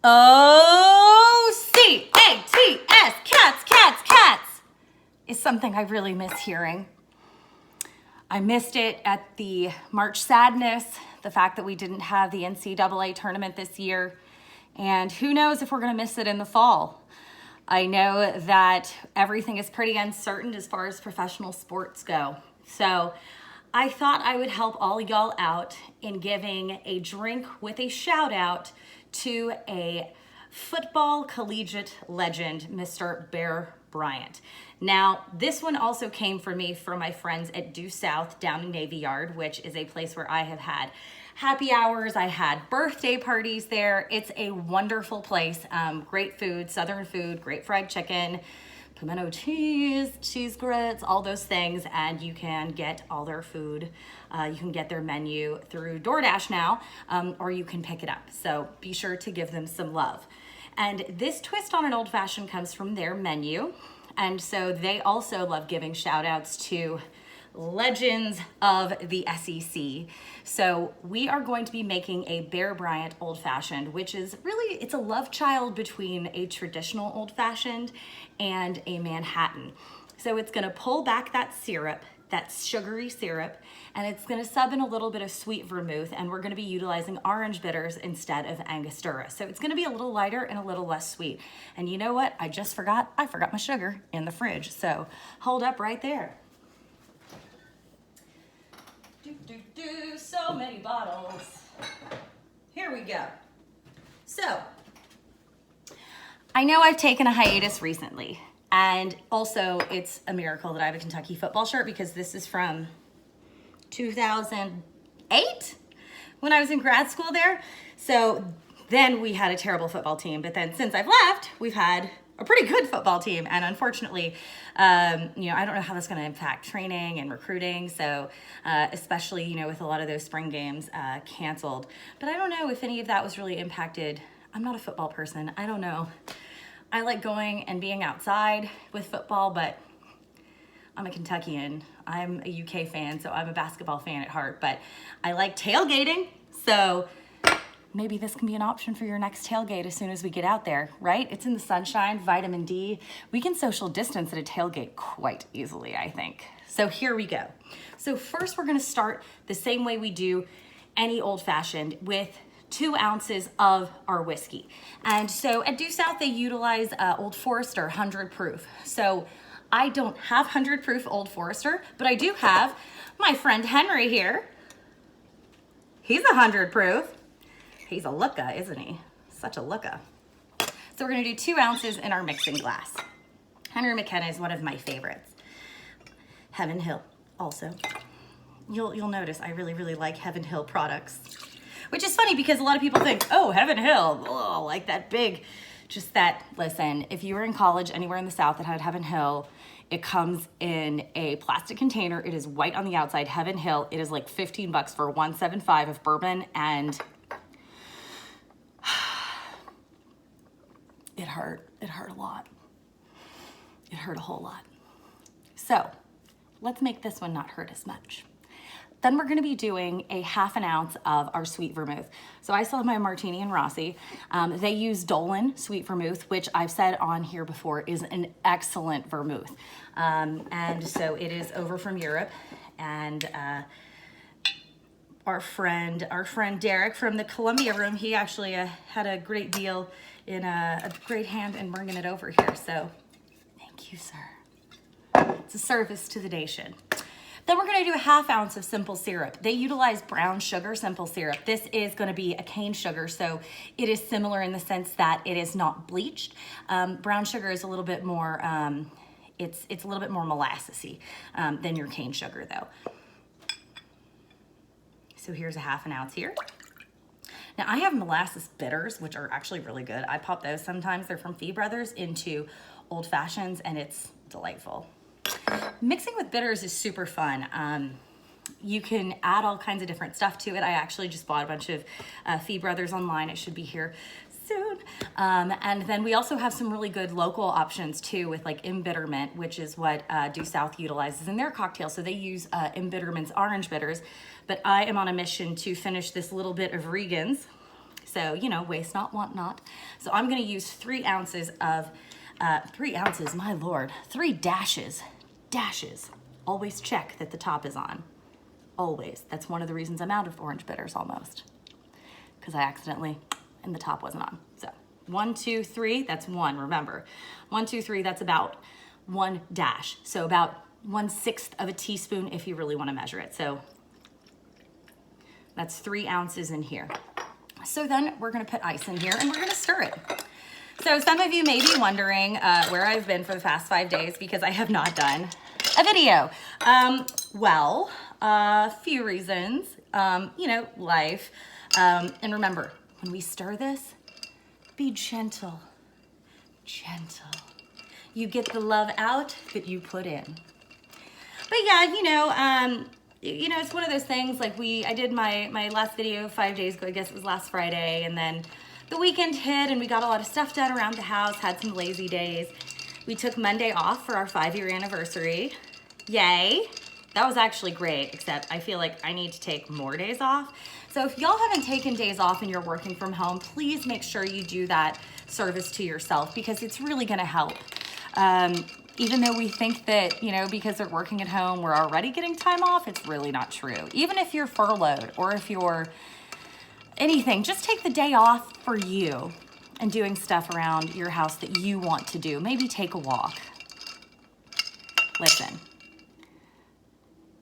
O-C-A-T-S, cats, cats, cats, is something I really miss hearing. I missed it at the March Sadness, the fact that we didn't have the NCAA tournament this year, and who knows if we're gonna miss it in the fall. I know that everything is pretty uncertain as far as professional sports go. So I thought I would help all y'all out in giving a drink with a shout out to a football collegiate legend, Mr. Bear Bryant. Now, this one also came from me from my friends at Due South down in Navy Yard, which is a place where I have had happy hours. I had birthday parties there. It's a wonderful place. Great food, Southern food, great fried chicken, pimento cheese, cheese grits, all those things. And you can get all their food. You can get their menu through DoorDash now, or you can pick it up. So be sure to give them some love. And this twist on an old fashioned comes from their menu. And so they also love giving shout outs to legends of the SEC. So we are going to be making a Bear Bryant Old Fashioned, which is really, it's a love child between a traditional Old Fashioned and a Manhattan. So it's gonna pull back that syrup, that sugary syrup, and it's gonna sub in a little bit of sweet vermouth, and we're gonna be utilizing orange bitters instead of Angostura. So it's gonna be a little lighter and a little less sweet. And you know what? I forgot my sugar in the fridge. So hold up right there. So many bottles. Here we go. So, I know I've taken a hiatus recently, and also it's a miracle that I have a Kentucky football shirt because this is from 2008 when I was in grad school there. So then we had a terrible football team, but then since I've left, we've had a pretty good football team. And unfortunately, I don't know how that's going to impact training and recruiting. So especially, with a lot of those spring games canceled. But I don't know if any of that was really impacted. I'm not a football person. I don't know. I like going and being outside with football, but I'm a Kentuckian. I'm a UK fan, so I'm a basketball fan at heart. But I like tailgating. So maybe this can be an option for your next tailgate as soon as we get out there, right? It's in the sunshine, vitamin D. We can social distance at a tailgate quite easily, I think. So here we go. So first we're gonna start the same way we do any old fashioned with 2 ounces of our whiskey. And so at Due South, they utilize Old Forester 100 proof. So I don't have 100 proof Old Forester, but I do have my friend Henry here. He's 100 proof. He's a looka, isn't he? Such a looka. So we're gonna do 2 ounces in our mixing glass. Henry McKenna is one of my favorites. Heaven Hill also. You'll notice I really, really like Heaven Hill products, which is funny because a lot of people think, oh, Heaven Hill, oh, like that big, just that. Listen, if you were in college anywhere in the South that had Heaven Hill, it comes in a plastic container. It is white on the outside, Heaven Hill. It is like $15 for 175 of bourbon, and it hurt. It hurt a lot. It hurt a whole lot. So let's make this one not hurt as much. Then we're gonna be doing a 1/2 ounce of our sweet vermouth. So I still have my Martini and Rossi. They use Dolan sweet vermouth, which I've said on here before is an excellent vermouth. And so it is over from Europe. And our friend Derek from the Columbia room, he actually had a great deal in a great hand in bringing it over here. So thank you, sir. It's a service to the nation. Then we're gonna do a 1/2 ounce of simple syrup. They utilize brown sugar simple syrup. This is gonna be a cane sugar, so it is similar in the sense that it is not bleached. Brown sugar is a little bit more, it's a little bit more molassesy than your cane sugar though. So here's a 1/2 ounce here. Now I have Molasses Bitters, which are actually really good. I pop those sometimes. They're from Fee Brothers into old fashions, and it's delightful. Mixing with bitters is super fun. You can add all kinds of different stuff to it. I actually just bought a bunch of Fee Brothers online. It should be here soon. And then we also have some really good local options too with like embitterment, which is what Due South utilizes in their cocktail. So they use embitterment's orange bitters, but I am on a mission to finish this little bit of Regan's. So So, you know, waste not, want not. So I'm gonna use 3 ounces of, 3 ounces, my Lord, 3 dashes. Always check that the top is on, always. That's one of the reasons I'm out of orange bitters almost, because I accidentally, and the top wasn't on. So 1, 2, 3, that's 1, remember. 1, 2, 3, that's about 1 dash. So about 1/6 of a teaspoon if you really want to measure it. So that's 3 ounces in here. So then we're gonna put ice in here and we're gonna stir it. So some of you may be wondering where I've been for the past 5 days because I have not done a video. Well, a few reasons, you know, life. And remember, when we stir this, be gentle. You get the love out that you put in. But yeah, you know, it's one of those things, like I did my last video 5 days ago, I guess it was last Friday, and then the weekend hit and we got a lot of stuff done around the house, had some lazy days. We took Monday off for our 5-year anniversary. Yay. That was actually great, except I feel like I need to take more days off. So if y'all haven't taken days off and you're working from home, please make sure you do that service to yourself because it's really gonna help. Even though we think that, you know, because we're working at home, we're already getting time off, it's really not true. Even if you're furloughed or if you're anything, just take the day off for you and doing stuff around your house that you want to do. Maybe take a walk. Listen,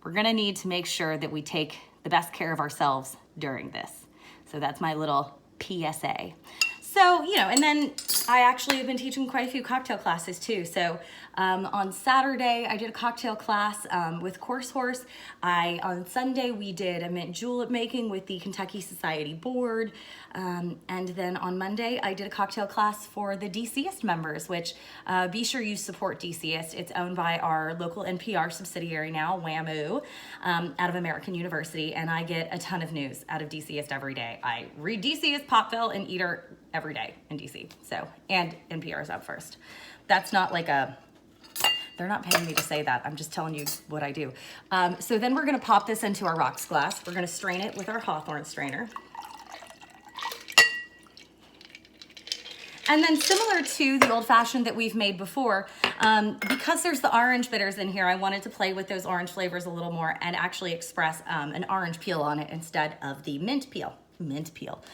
we're gonna need to make sure that we take the best care of ourselves during this. So that's my little PSA. So, you know, and then I actually have been teaching quite a few cocktail classes too. So on Saturday, I did a cocktail class with Course Horse. On Sunday, we did a mint julep making with the Kentucky Society Board. And then on Monday, I did a cocktail class for the DCist members, which be sure you support DCist. It's owned by our local NPR subsidiary now, WAMU, out of American University. And I get a ton of news out of DCist every day. I read DCist, Popville, and Eater every day in DC. So, and NPR's up first. That's not like they're not paying me to say that. I'm just telling you what I do. So then we're gonna pop this into our rocks glass. We're gonna strain it with our Hawthorne strainer. And then similar to the old fashioned that we've made before, because there's the orange bitters in here, I wanted to play with those orange flavors a little more and actually express an orange peel on it instead of the mint peel. Mint peel.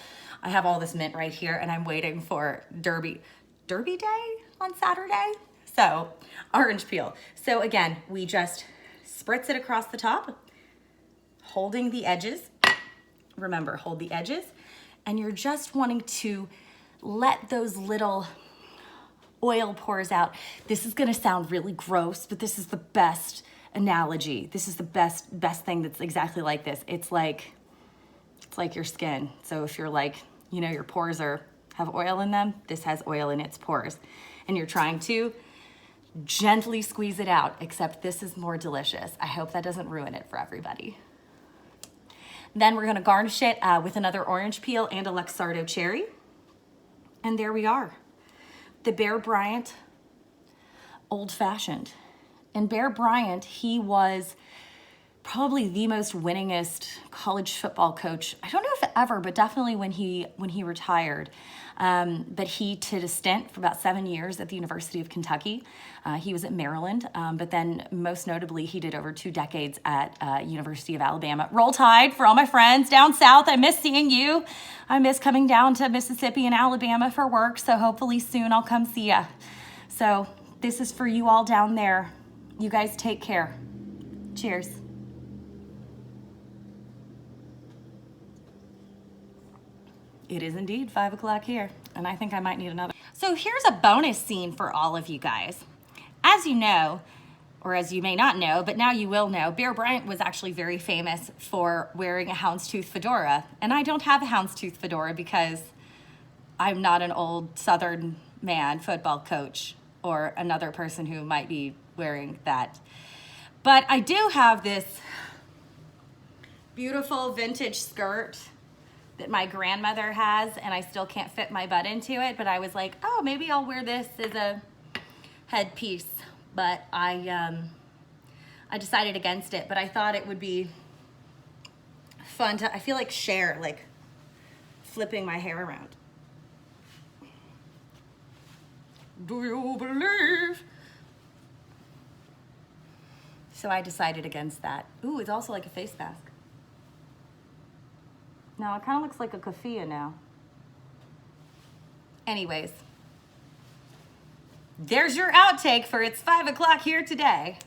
I have all this mint right here and I'm waiting for Derby Day on Saturday. So orange peel. So again, we just spritz it across the top, holding the edges. Remember, hold the edges. And you're just wanting to let those little oil pores out. This is gonna sound really gross, but this is the best analogy. This is the best thing that's exactly like this. It's like your skin. So if you're like, you know, your pores have oil in them, this has oil in its pores. And you're trying to gently squeeze it out, except this is more delicious. I hope that doesn't ruin it for everybody. Then we're gonna garnish it with another orange peel and a Luxardo cherry. And there we are. The Bear Bryant Old Fashioned. And Bear Bryant, he was probably the most winningest college football coach. I don't know if ever, but definitely when he retired. But he did a stint for about 7 years at the University of Kentucky. He was at Maryland, but then most notably, he did over 2 decades at University of Alabama. Roll Tide for all my friends down south. I miss seeing you. I miss coming down to Mississippi and Alabama for work. So hopefully soon I'll come see ya. So this is for you all down there. You guys take care. Cheers. It is indeed 5 o'clock here, and I think I might need another. So here's a bonus scene for all of you guys. As you know, or as you may not know, but now you will know, Bear Bryant was actually very famous for wearing a houndstooth fedora. And I don't have a houndstooth fedora because I'm not an old Southern man football coach or another person who might be wearing that. But I do have this beautiful vintage skirt that my grandmother has, and I still can't fit my butt into it, but I was like, oh, maybe I'll wear this as a headpiece. But I decided against it, but I thought it would be fun to, I feel like share, like flipping my hair around. Do you believe? So I decided against that. Ooh, it's also like a face mask. No, it kind of looks like a keffiyeh now. Anyways, there's your outtake for It's 5 o'clock here today.